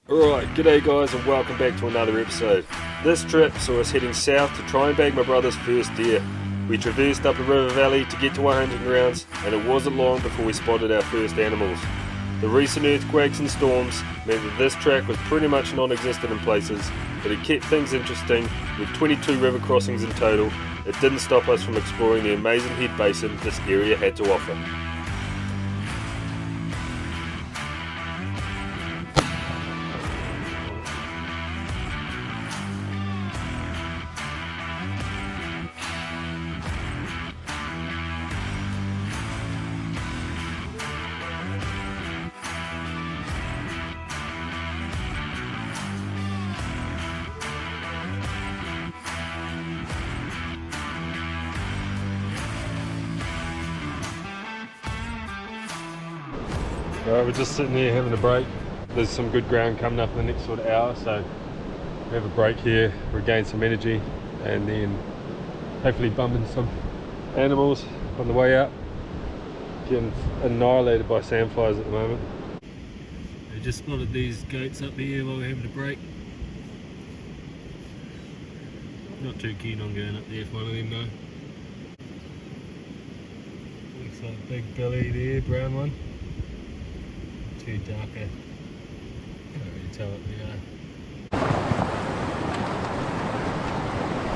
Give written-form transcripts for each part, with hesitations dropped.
Alright, g'day guys and welcome back to another episode. This trip saw us heading south to try and bag my brother's first deer. We traversed up a river valley to get to our hunting grounds, and it wasn't long before we spotted our first animals. The recent earthquakes and storms meant that this track was pretty much non-existent in places, but it kept things interesting. With 22 river crossings in total, it didn't stop us from exploring the amazing head basin this area had to offer. Alright, we're just sitting here having a break. There's some good ground coming up in the next sort of hour, so we have a break here, regain some energy, and then hopefully bump into some animals on the way out. Getting annihilated by sandflies at the moment. I just spotted these goats up here while we're having a break. Not too keen on going up there if one of them though. Looks like a big belly there, brown one. Too darker. Can't really tell what they are.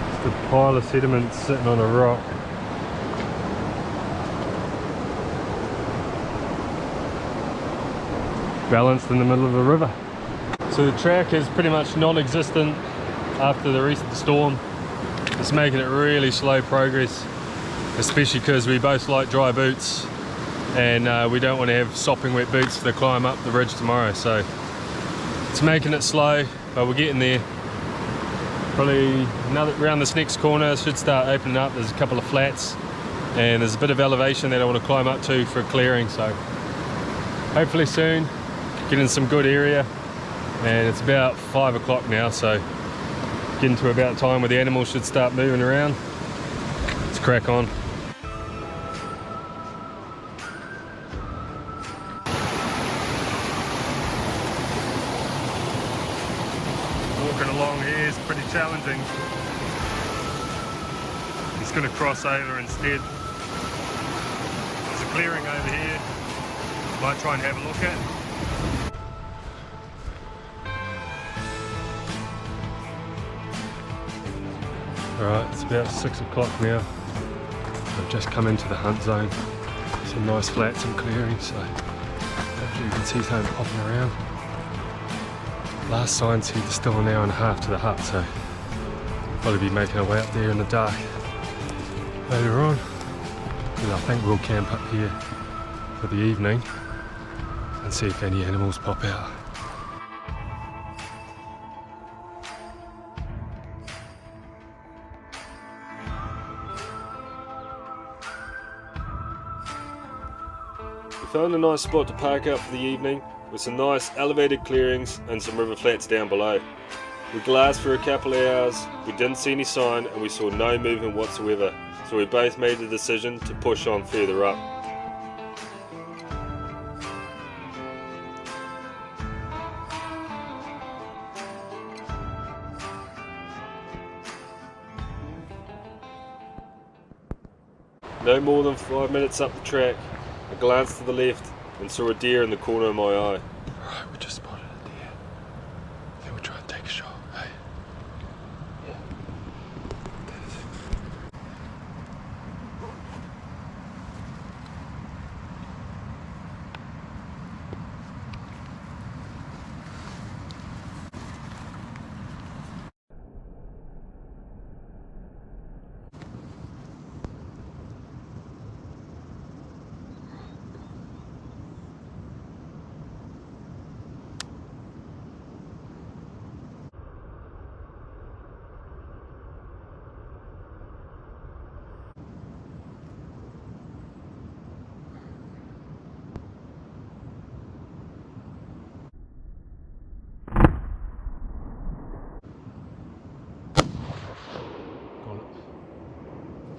Just a pile of sediment sitting on a rock. Balanced in the middle of a river. So the track is pretty much non-existent after the recent storm. It's making it really slow progress, especially because we both like dry boots. And we don't want to have sopping wet boots to climb up the ridge tomorrow, so it's making it slow, but we're getting there. Probably around this next corner should start opening up. There's a couple of flats and there's a bit of elevation that I want to climb up to for a clearing, so hopefully soon get in some good area. And it's about 5 o'clock now, so getting to about time where the animals should start moving around. Let's crack on. Walking along here is pretty challenging. I'm just going to cross over instead. There's a clearing over here. Might try and have a look at. Alright, it's about 6 o'clock now. I've just come into the hunt zone. Some nice flats and clearings, so hopefully you can see something popping around. Last sign said there's still an hour and a half to the hut, so probably be making our way up there in the dark later on. Because I think we'll camp up here for the evening and see if any animals pop out. We found a nice spot to park up for the evening, with some nice elevated clearings and some river flats down below. We glassed for a couple of hours, we didn't see any sign and we saw no movement whatsoever, so we both made the decision to push on further up. No more than 5 minutes up the track, I glanced to the left and saw a deer in the corner of my eye. Alright, we just spotted a deer. I think we'll try and take a shot, hey? Yeah.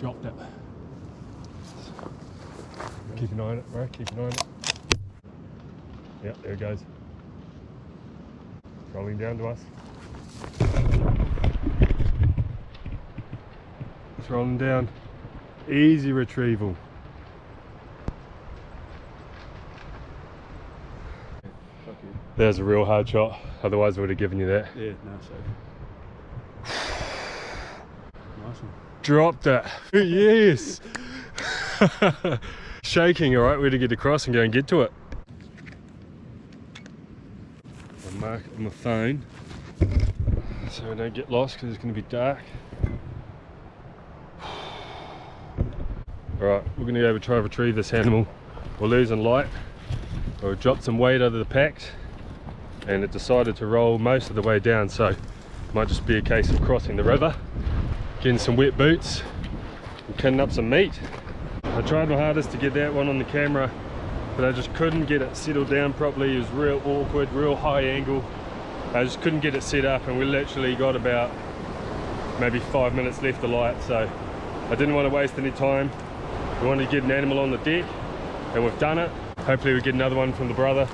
Dropped it. Keep an eye on it, bro, keep an eye on it. Yep, there it goes. Rolling down to us. It's rolling down. Easy retrieval. There's a real hard shot, otherwise I would have given you that. Yeah, no, safe. Nice one. Dropped it. Yes. Shaking, alright, we're to get across and go and get to it. I'll mark it on my phone so I don't get lost because it's going to be dark. Alright, we're going to go try to retrieve this animal. We're losing light. We dropped some weight over the packs and it decided to roll most of the way down, so it might just be a case of crossing the river, getting some wet boots and cutting up some meat. I tried my hardest to get that one on the camera, but I just couldn't get it settled down properly. It was real awkward, real high angle. I just couldn't get it set up, and we literally got about maybe 5 minutes left of light, so I didn't want to waste any time. We wanted to get an animal on the deck, and we've done it. Hopefully we get another one from the brother.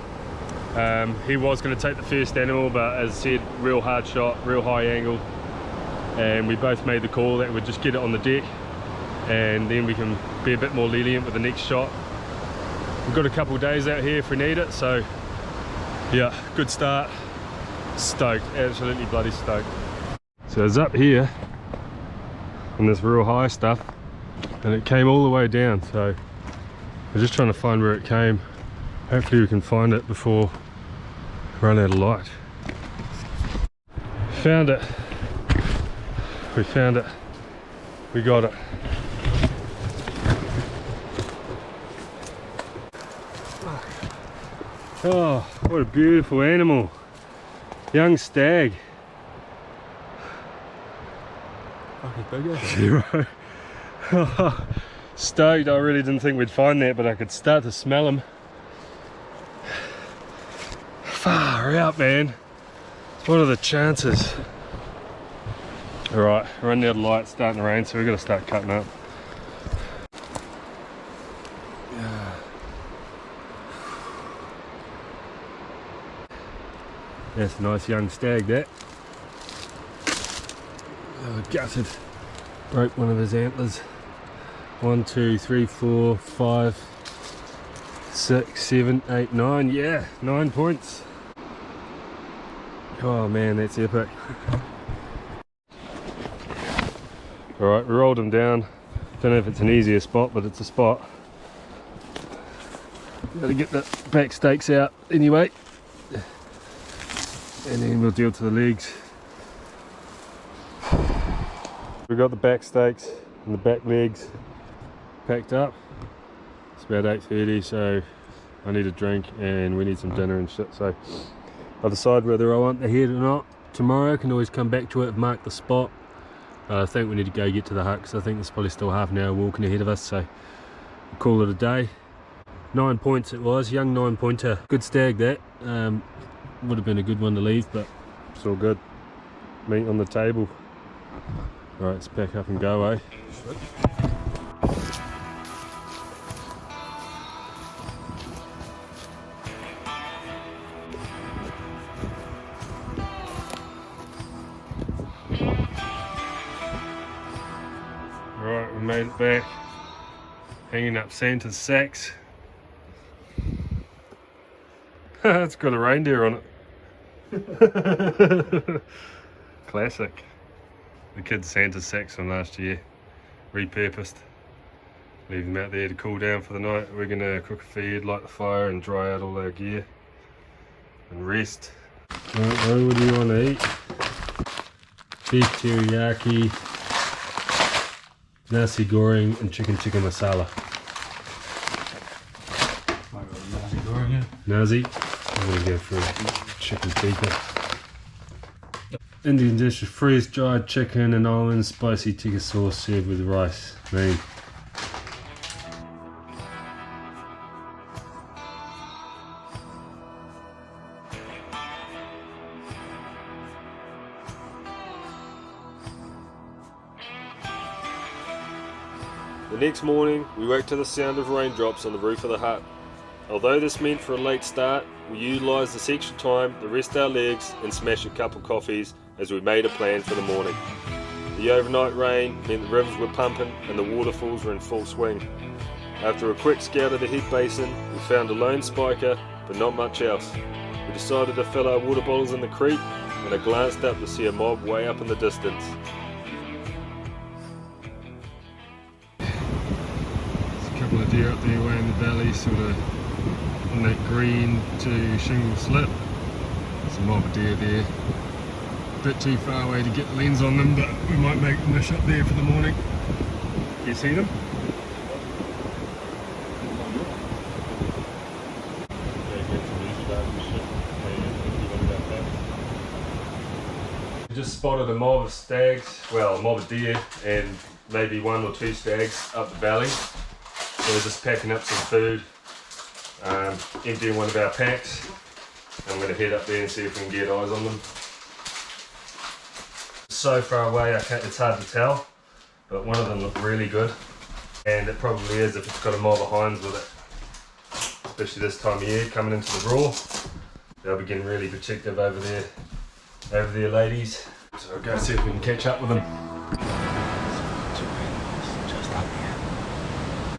He was going to take the first animal, but as I said, real hard shot, real high angle, and we both made the call that we'd just get it on the deck, and then we can be a bit more lenient with the next shot. We've got a couple of days out here if we need it, so yeah, good start. Stoked, absolutely bloody stoked. So it's up here on this real high stuff, and it came all the way down, so we're just trying to find where it came. Hopefully we can find it before we run out of light. Found it. We found it. We got it. Oh, what a beautiful animal. Young stag. Fucking big, eh? Stoked. I really didn't think we'd find that, but I could start to smell them. Far out, man. What are the chances? Alright, we're running out of light, starting to rain, so we've got to start cutting up. That's a nice young stag, that. Oh, gutted. Broke one of his antlers. 1, 2, 3, 4, 5, 6, 7, 8, 9. Yeah, 9 points. Oh man, that's epic. Alright, we rolled him down. Don't know if it's an easier spot, but it's a spot. Gotta get the back stakes out anyway. And then we'll deal to the legs. We've got the back stakes and the back legs packed up. It's about 8:30, so I need a drink and we need some dinner and shit, so I'll decide whether I want the head or not tomorrow. I can always come back to it and mark the spot. I think we need to go get to the hut because I think there's probably still half an hour walking ahead of us, so we'll call it a day. 9 points it was, young 9-pointer. Good stag that. Would have been a good one to leave, but it's all good. Meat on the table. Alright, let's back up and go, eh? Alright, we made it back. Hanging up Santa's sacks. It's got a reindeer on it. Classic. The kids' Santa's sacks from last year. Repurposed. Leave them out there to cool down for the night. We're going to cook a feed, light the fire and dry out all our gear. And rest. Right, what do you want to eat? Beef teriyaki, nasi goreng and chicken tikka masala. Nasi goreng, yeah. Nasi? I'm going to go for chicken tikka. Indian dish of freeze-dried chicken and almond spicy tikka sauce served with rice. Man. The next morning, we woke to the sound of raindrops on the roof of the hut. Although this meant for a late start, we utilised this extra time to rest our legs and smash a couple coffees as we made a plan for the morning. The overnight rain meant the rivers were pumping and the waterfalls were in full swing. After a quick scout of the head basin, we found a lone spiker, but not much else. We decided to fill our water bottles in the creek, and I glanced up to see a mob way up in the distance. There's a couple of deer up there way in the valley, sort of on that green to shingle slip. There's a mob of deer there. A bit too far away to get the lens on them, but we might make a niche up there for the morning. You see them? We just spotted a mob of stags, well, a mob of deer, and maybe 1 or 2 stags up the valley. So we're just packing up some food, emptying one of our packs. I'm going to head up there and see if we can get eyes on them. So far away, it's hard to tell, but one of them looked really good, and it probably is if it's got a mob of hinds with it. Especially this time of year, coming into the raw, they'll be getting really protective over there, ladies. So we'll go see if we can catch up with them. Just up here,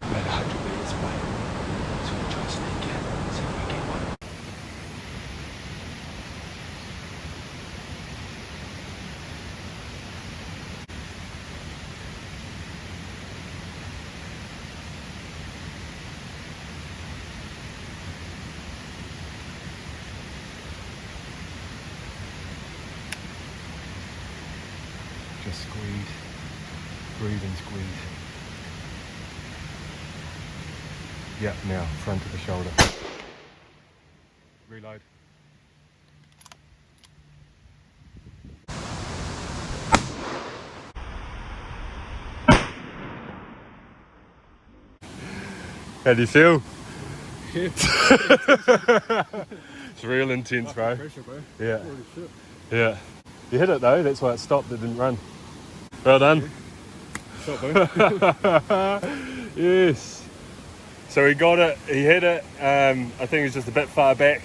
about 100 meters away. So we'll try to sneak in, see if we get one. Just squeeze, breathe and squeeze. Yep, now front of the shoulder. Reload. How do you feel? Yeah. It's real intense, bro. Pressure, bro. Yeah. Holy shit. Yeah. You hit it though, that's why it stopped, it didn't run. Well done. Shot, bro. Yes. So he got it, he hit it, I think it was just a bit far back.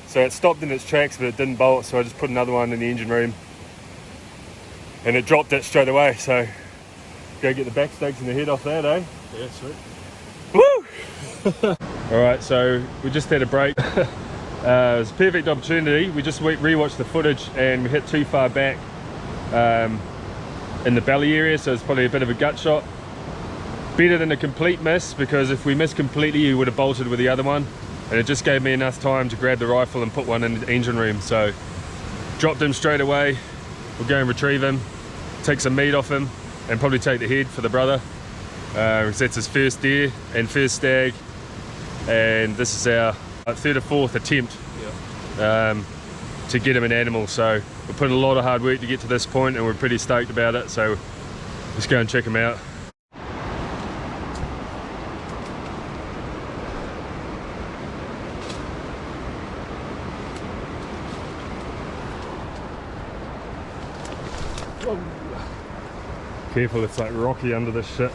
So it stopped in its tracks, but it didn't bolt, so I just put another one in the engine room. And it dropped it straight away, so go get the back stakes and the head off that, eh? Yeah, sweet. Woo! Alright, so we just had a break. It was a perfect opportunity. We just re-watched the footage and we hit too far back in the belly area, so it's probably a bit of a gut shot. Better than a complete miss, because if we missed completely we would have bolted with the other one, and it just gave me enough time to grab the rifle and put one in the engine room. So dropped him straight away. We'll go and retrieve him, take some meat off him, and probably take the head for the brother. That's his first deer and first stag, and this is our 3rd or 4th attempt to get him an animal. So we're putting a lot of hard work to get to this point, and we're pretty stoked about it. So let's go and check him out. Careful, it's like rocky under this shit.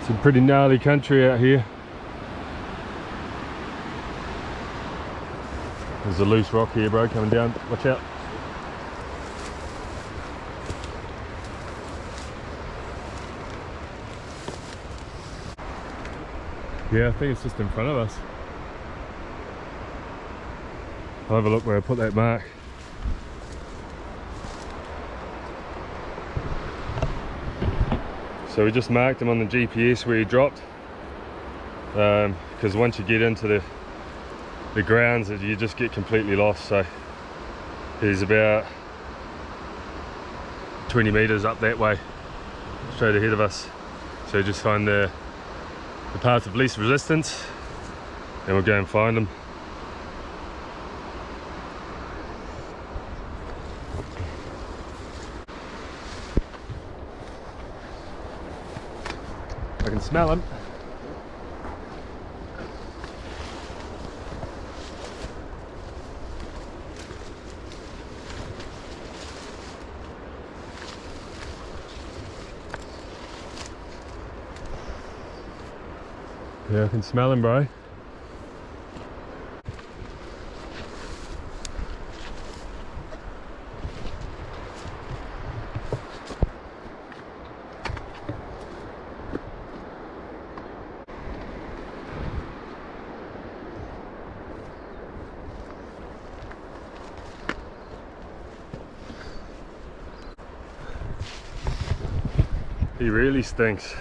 Some pretty gnarly country out here. There's a loose rock here, bro, coming down. Watch out. Yeah, I think it's just in front of us. I'll have a look where I put that mark. So we just marked him on the GPS where he dropped, because once you get into the grounds you just get completely lost. So he's about 20 meters up that way, straight ahead of us. So just find the path of least resistance and we'll go and find him. I can smell him. Yeah, I can smell him, bro. He really stinks.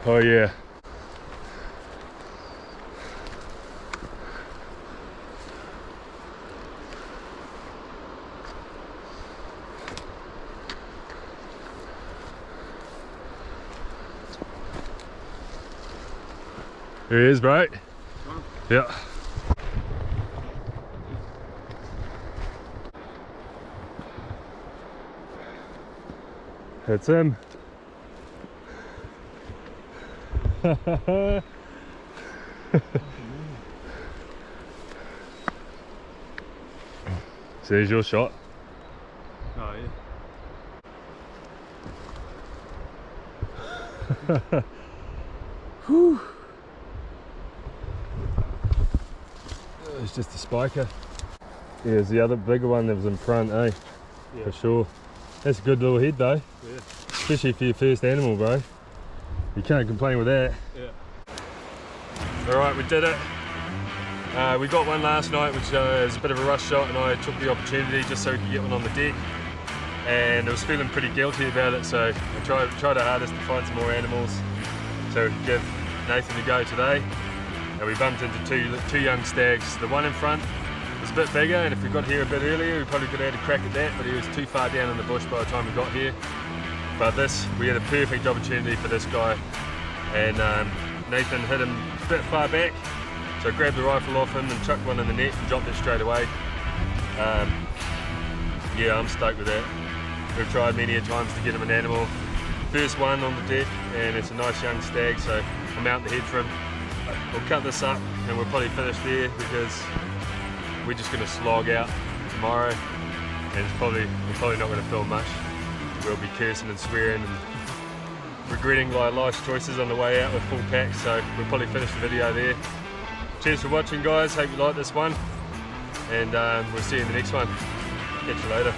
Oh yeah. Here he is, bro. Yeah. That's him. So there's your shot. Oh yeah. Whew. It's just a spiker. Yeah, there's the other bigger one that was in front, eh? Yeah. For sure. That's a good little head though. Yeah. Especially for your first animal, bro. You can't complain with that. Yeah. Alright, we did it. We got one last night, which was a bit of a rush shot, and I took the opportunity just so we could get one on the deck. And I was feeling pretty guilty about it, so I tried our hardest to find some more animals so we could give Nathan a go today. And we bumped into two young stags. The one in front was a bit bigger, and if we got here a bit earlier, we probably could have had a crack at that, but he was too far down in the bush by the time we got here. But we had a perfect opportunity for this guy, and Nathan hit him a bit far back, so I grabbed the rifle off him and chucked one in the net and dropped it straight away. Yeah, I'm stoked with that. We've tried many a times to get him an animal. First one on the deck, and it's a nice young stag, so I'm out the head for him. We'll cut this up and we'll probably finish there because we're just going to slog out tomorrow, and we're probably not going to film much. We'll be cursing and swearing and regretting our life's choices on the way out with full pack, so we'll probably finish the video there. Cheers for watching, guys. Hope you like this one, and we'll see you in the next one. Catch you later.